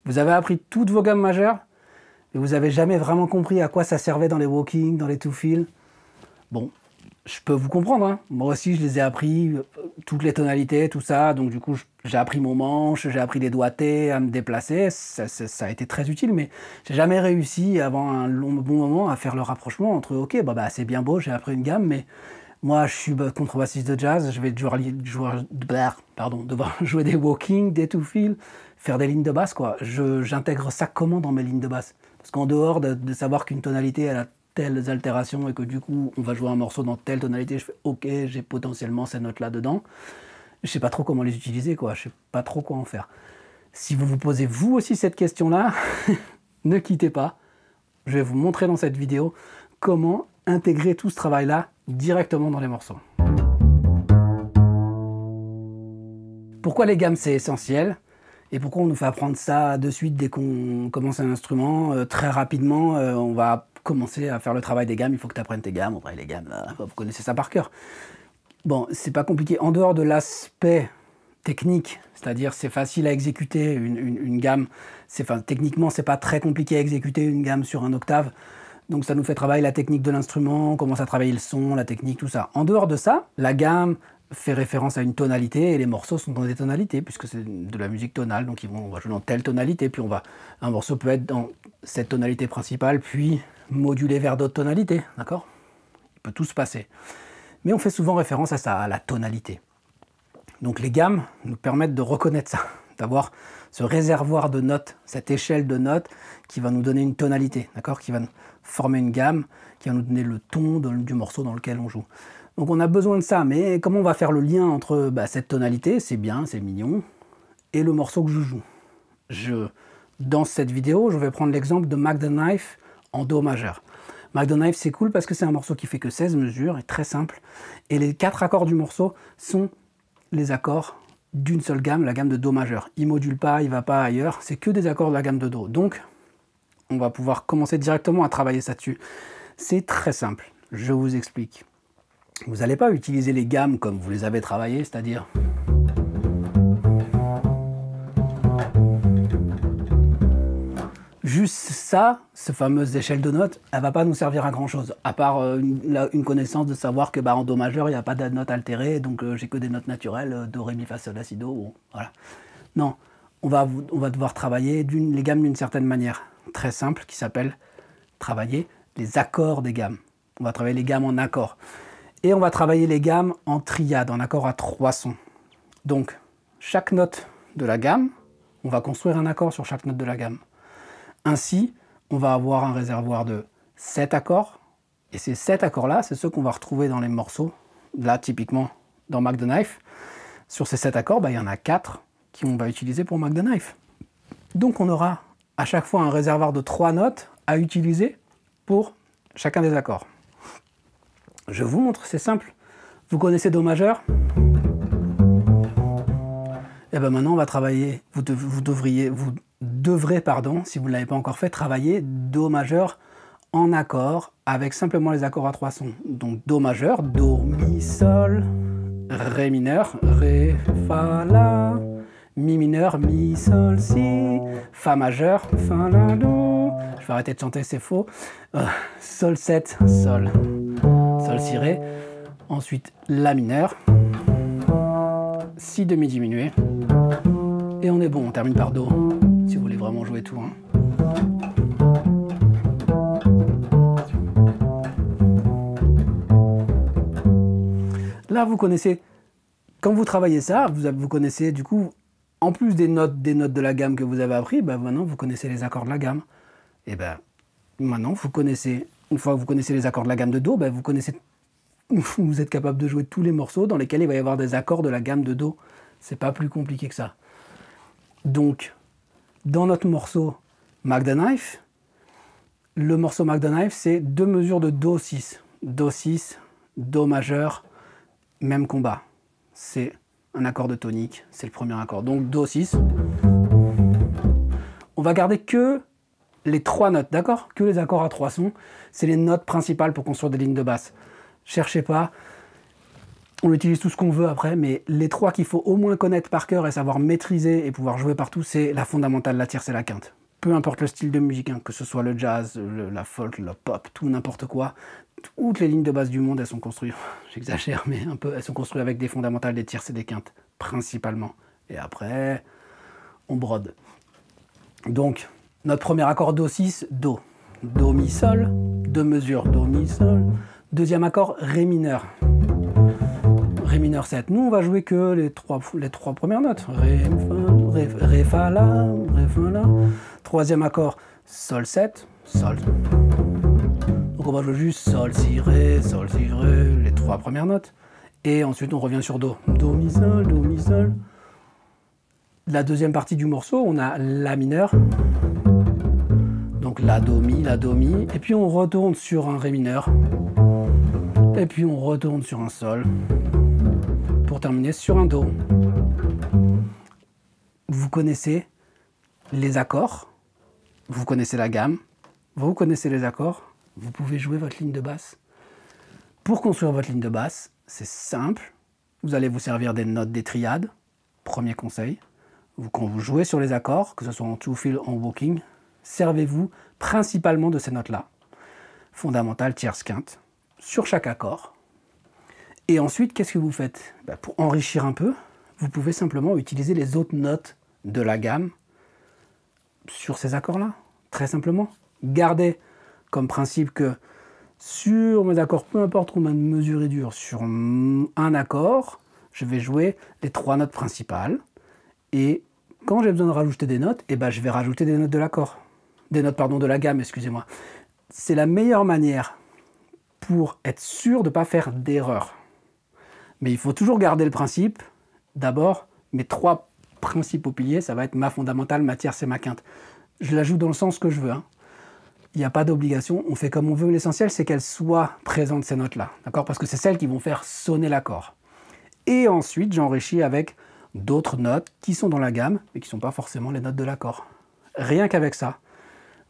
Vous avez appris toutes vos gammes majeures, mais vous n'avez jamais vraiment compris à quoi ça servait dans les walking, dans les two-feel. Bon, je peux vous comprendre, hein. Moi aussi je les ai appris, toutes les tonalités, tout ça, donc du coup j'ai appris mon manche, j'ai appris les doigtés à me déplacer, ça a été très utile, mais j'ai jamais réussi avant un bon moment à faire le rapprochement entre ok, bah c'est bien beau, j'ai appris une gamme, mais moi je suis contrebassiste de jazz, je vais devoir jouer des walking, des two-feel, faire des lignes de basse, quoi. J'intègre ça comment dans mes lignes de basse? Parce qu'en dehors de savoir qu'une tonalité elle a telles altérations et que du coup on va jouer un morceau dans telle tonalité, je fais ok, j'ai potentiellement ces notes là dedans, je sais pas trop comment les utiliser, quoi, je sais pas trop quoi en faire. Si vous vous posez vous aussi cette question là, ne quittez pas, je vais vous montrer dans cette vidéo comment intégrer tout ce travail là directement dans les morceaux. Pourquoi les gammes c'est essentiel et pourquoi on nous fait apprendre ça de suite dès qu'on commence un instrument? Très rapidement on va commencer à faire le travail des gammes, il faut que tu apprennes tes gammes, après les gammes, là, vous connaissez ça par cœur. Bon, c'est pas compliqué, en dehors de l'aspect technique, c'est-à-dire c'est facile à exécuter une gamme, techniquement c'est pas très compliqué à exécuter une gamme sur un octave, donc ça nous fait travailler la technique de l'instrument, on commence à travailler le son, la technique, tout ça. En dehors de ça, la gamme fait référence à une tonalité et les morceaux sont dans des tonalités puisque c'est de la musique tonale, donc on va jouer dans telle tonalité, puis un morceau peut être dans cette tonalité principale, puis modulé vers d'autres tonalités, d'accord? Il peut tout se passer. Mais on fait souvent référence à ça, à la tonalité. Donc les gammes nous permettent de reconnaître ça, d'avoir ce réservoir de notes, cette échelle de notes qui va nous donner une tonalité, d'accord? Qui va former une gamme, qui va nous donner le ton du morceau dans lequel on joue. Donc on a besoin de ça, mais comment on va faire le lien entre cette tonalité, c'est bien, c'est mignon, et le morceau que je joue? Dans cette vidéo, je vais prendre l'exemple de Mac the Knife en Do majeur. Mac the Knife, c'est cool parce que c'est un morceau qui fait que 16 mesures, et très simple, et les 4 accords du morceau sont les accords d'une seule gamme, la gamme de Do majeur. Il module pas, il va pas ailleurs, c'est que des accords de la gamme de Do. Donc, on va pouvoir commencer directement à travailler ça dessus. C'est très simple, je vous explique. Vous n'allez pas utiliser les gammes comme vous les avez travaillées, c'est-à-dire juste ça, cette fameuse échelle de notes, elle va pas nous servir à grand chose, à part une connaissance de savoir que en Do majeur, il n'y a pas de notes altérées, donc j'ai que des notes naturelles, Do, Ré, Mi, Fa, Sol, La, Si, Do, bon, voilà. Non, on va devoir travailler les gammes d'une certaine manière, très simple, qui s'appelle travailler les accords des gammes. On va travailler les gammes en accords. Et on va travailler les gammes en triade, en accord à 3 sons. Donc, chaque note de la gamme, on va construire un accord sur chaque note de la gamme. Ainsi, on va avoir un réservoir de 7 accords, et ces 7 accords-là, c'est ceux qu'on va retrouver dans les morceaux. Là, typiquement, dans Mac the Knife, sur ces 7 accords, il y en a 4 qu'on va utiliser pour Mac the Knife. Donc on aura à chaque fois un réservoir de 3 notes à utiliser pour chacun des accords. Je vous montre, c'est simple. Vous connaissez Do majeur? Et bien maintenant on va travailler, vous devrez, si vous ne l'avez pas encore fait, travailler Do majeur en accord avec simplement les accords à 3 sons. Donc Do majeur, Do, Mi, Sol, Ré mineur, Ré, Fa, La, Mi mineur, Mi, Sol, Si, Fa majeur, Fa, La, Do. Je vais arrêter de chanter, c'est faux. Sol 7, Sol, Sol, Si, Ré. Ensuite La mineur, Si demi diminué. Et on est bon, on termine par Do, si vous voulez vraiment jouer tout. Hein. Là, vous connaissez, quand vous travaillez ça, vous connaissez du coup, en plus des notes de la gamme que vous avez appris, maintenant vous connaissez les accords de la gamme. Et maintenant vous connaissez, une fois que vous connaissez les accords de la gamme de Do, vous êtes capable de jouer tous les morceaux dans lesquels il va y avoir des accords de la gamme de Do. C'est pas plus compliqué que ça. Donc, dans notre morceau Mac the Knife, le morceau Mac the Knife, c'est 2 mesures de Do 6. Do 6, Do majeur, même combat. C'est un accord de tonique, c'est le premier accord. Donc Do 6. On va garder que les 3 notes, d'accord? Que les accords à 3 sons. C'est les notes principales pour construire des lignes de basse. Cherchez pas. On utilise tout ce qu'on veut après, mais les trois qu'il faut au moins connaître par cœur et savoir maîtriser et pouvoir jouer partout, c'est la fondamentale, la tierce et la quinte. Peu importe le style de musique, hein, que ce soit le jazz, la folk, le pop, tout n'importe quoi, toutes les lignes de base du monde, elles sont construites, j'exagère, mais un peu, elles sont construites avec des fondamentales, des tierces et des quintes, principalement. Et après, on brode. Donc, notre premier accord Do6, Do. Do, Mi, Sol, 2 mesures, Do, Mi, Sol. Deuxième accord, Ré mineur. Ré mineur 7. Nous, on va jouer que les trois premières notes. Ré, Fa, La, Ré, Fa, La. Troisième accord, Sol 7, Sol. Donc on va jouer juste Sol, Si, Ré, les trois premières notes. Et ensuite, on revient sur Do. Do, Mi, Sol, Do, Mi, Sol. La deuxième partie du morceau, on a La mineur. Donc La, Do, Mi, et puis on retourne sur un Ré mineur, et puis on retourne sur un Sol, pour terminer sur un Do. Vous connaissez les accords, vous connaissez la gamme, vous connaissez les accords, vous pouvez jouer votre ligne de basse. Pour construire votre ligne de basse, c'est simple, vous allez vous servir des notes des triades, premier conseil. Quand vous jouez sur les accords, que ce soit en two-fill, en walking, servez-vous principalement de ces notes-là, fondamentale, tierce, quinte, sur chaque accord. Et ensuite, qu'est-ce que vous faites? Pour enrichir un peu, vous pouvez simplement utiliser les autres notes de la gamme sur ces accords-là, très simplement. Gardez comme principe que sur mes accords, peu importe combien de mesures il dure, sur un accord, je vais jouer les 3 notes principales. Et quand j'ai besoin de rajouter des notes, je vais rajouter des notes de l'accord. Des notes, pardon, de la gamme, excusez-moi. C'est la meilleure manière pour être sûr de ne pas faire d'erreur. Mais il faut toujours garder le principe. D'abord, mes 3 principaux piliers, ça va être ma fondamentale, ma tierce et ma quinte. Je la joue dans le sens que je veux. Il n'y a pas d'obligation, on fait comme on veut. L'essentiel, c'est qu'elles soient présentes, ces notes-là. D'accord? Parce que c'est celles qui vont faire sonner l'accord. Et ensuite, j'enrichis avec d'autres notes qui sont dans la gamme, mais qui ne sont pas forcément les notes de l'accord. Rien qu'avec ça,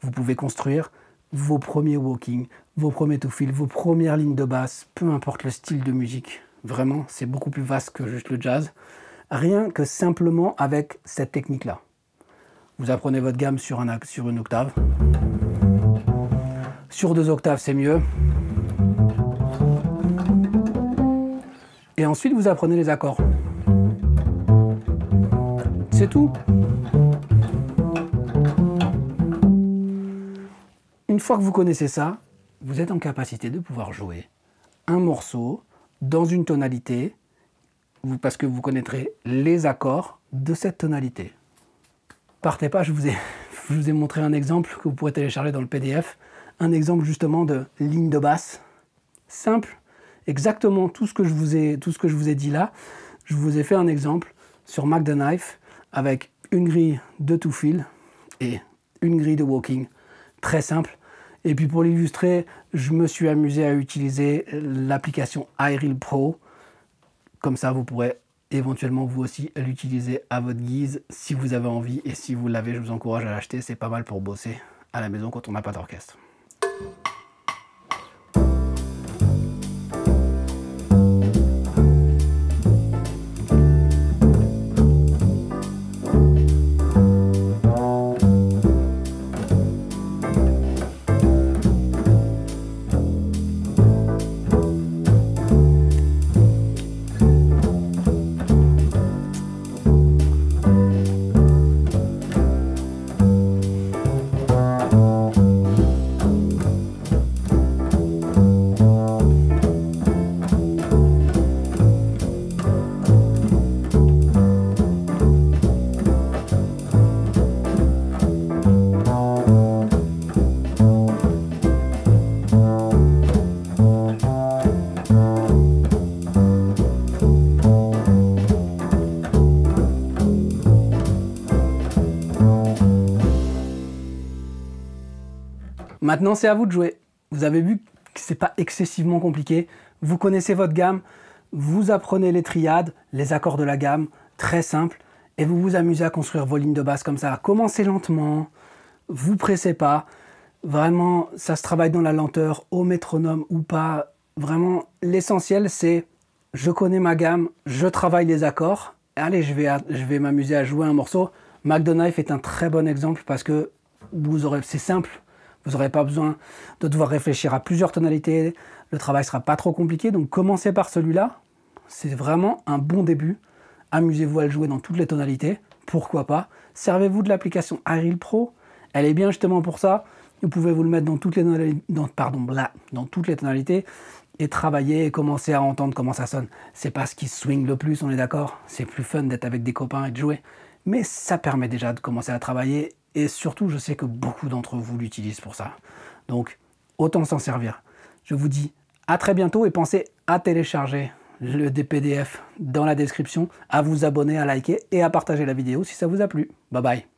vous pouvez construire vos premiers walking, vos premiers two-fill, vos premières lignes de basse, peu importe le style de musique. Vraiment, c'est beaucoup plus vaste que juste le jazz. Rien que simplement avec cette technique-là. Vous apprenez votre gamme sur une octave. Sur 2 octaves, c'est mieux. Et ensuite, vous apprenez les accords. C'est tout. Une fois que vous connaissez ça, vous êtes en capacité de pouvoir jouer un morceau dans une tonalité, parce que vous connaîtrez les accords de cette tonalité. Partez pas, je vous ai montré un exemple que vous pourrez télécharger dans le PDF, un exemple justement de ligne de basse, simple, exactement tout ce que je vous ai dit là. Je vous ai fait un exemple sur Mac the Knife avec une grille de two-fill et une grille de walking, très simple. Et puis pour l'illustrer, je me suis amusé à utiliser l'application iReal Pro. Comme ça, vous pourrez éventuellement vous aussi l'utiliser à votre guise si vous avez envie. Et si vous l'avez, je vous encourage à l'acheter. C'est pas mal pour bosser à la maison quand on n'a pas d'orchestre. Maintenant, c'est à vous de jouer. Vous avez vu que c'est pas excessivement compliqué. Vous connaissez votre gamme, vous apprenez les triades, les accords de la gamme, très simple, et vous vous amusez à construire vos lignes de basse comme ça. Commencez lentement, vous pressez pas. Vraiment, ça se travaille dans la lenteur, au métronome ou pas. Vraiment, l'essentiel, c'est je connais ma gamme, je travaille les accords, allez, je vais m'amuser à jouer un morceau. Mac the Knife est un très bon exemple parce que c'est simple, vous n'aurez pas besoin de devoir réfléchir à plusieurs tonalités, le travail sera pas trop compliqué, donc commencez par celui-là, c'est vraiment un bon début. Amusez-vous à le jouer dans toutes les tonalités, pourquoi pas. Servez-vous de l'application iReal Pro, elle est bien justement pour ça. Vous pouvez vous le mettre dans toutes les tonalités et travailler et commencer à entendre comment ça sonne. C'est pas ce qui swing le plus, on est d'accord. C'est plus fun d'être avec des copains et de jouer. Mais ça permet déjà de commencer à travailler et surtout, je sais que beaucoup d'entre vous l'utilisent pour ça. Donc, autant s'en servir. Je vous dis à très bientôt et pensez à télécharger le PDF dans la description, à vous abonner, à liker et à partager la vidéo si ça vous a plu. Bye bye.